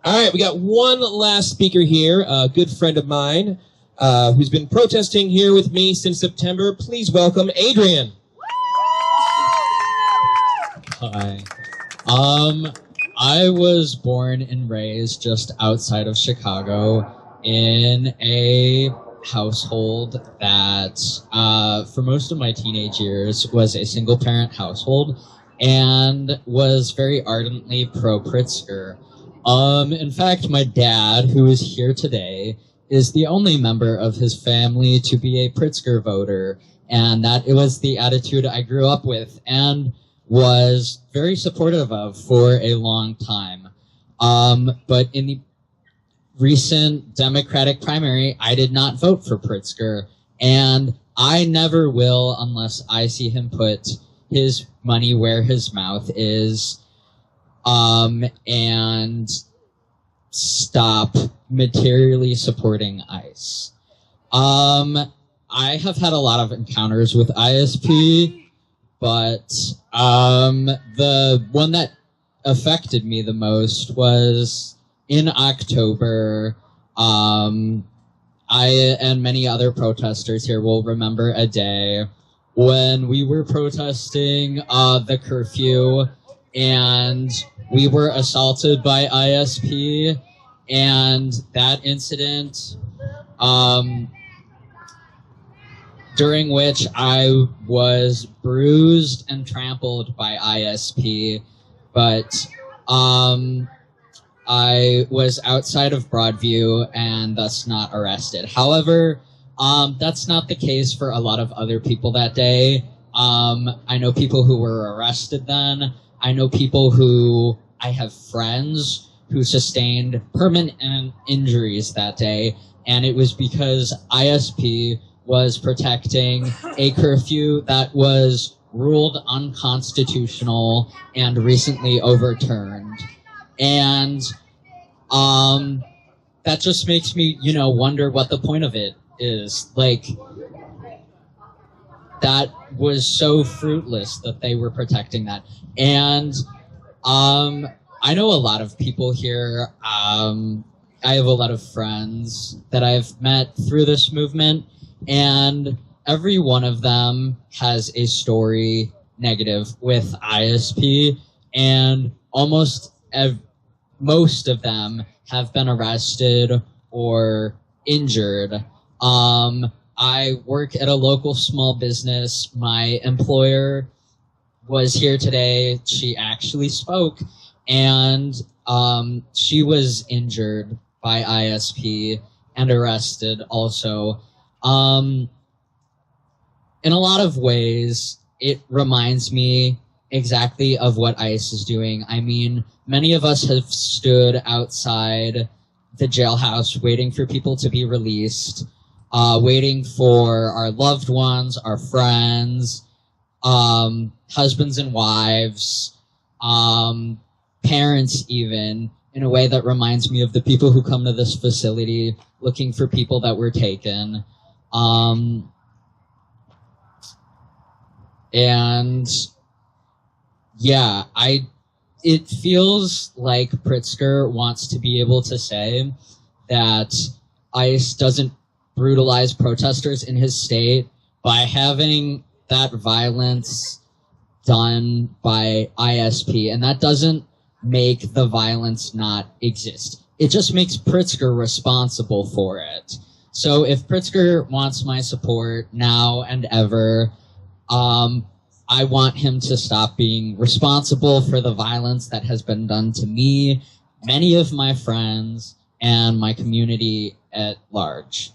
All right, we got one last speaker here, a good friend of mine who's been protesting here with me since September. Please welcome Adrian. Hi. I was born and raised just outside of Chicago in a household that, for most of my teenage years, was a single-parent household and was very ardently pro-Pritzker. In fact, my dad, who is here today, is the only member of his family to be a Pritzker voter, and that it was the attitude I grew up with and was very supportive of for a long time. But in the recent Democratic primary, I did not vote for Pritzker, and I never will unless I see him put his money where his mouth is, and stop materially supporting ICE. I have had a lot of encounters with ISP, but the one that affected me the most was in October. I and many other protesters here will remember a day when we were protesting the curfew, and we were assaulted by ISP, and that incident, during which I was bruised and trampled by ISP, but I was outside of Broadview and thus not arrested. However, that's not the case for a lot of other people that day. I know people who were arrested then. I know people who, I have friends who sustained permanent injuries that day, and it was because ISP was protecting a curfew that was ruled unconstitutional and recently overturned. And that just makes me, wonder what the point of it is. Like, that was so fruitless that they were protecting that. And I know a lot of people here. I have a lot of friends that I've met through this movement, and every one of them has a story negative with ISP, and most of them have been arrested or injured. I work at a local small business. My employer was here today. She actually spoke, and she was injured by ISP and arrested also. In a lot of ways, it reminds me exactly of what ICE is doing. I mean, many of us have stood outside the jailhouse waiting for people to be released, waiting for our loved ones, our friends, husbands and wives, parents even, in a way that reminds me of the people who come to this facility looking for people that were taken. And yeah, it feels like Pritzker wants to be able to say that ICE doesn't brutalize protesters in his state by having that violence done by ISP, and that doesn't make the violence not exist. It just makes Pritzker responsible for it. So if Pritzker wants my support now and ever, I want him to stop being responsible for the violence that has been done to me, many of my friends, and my community at large.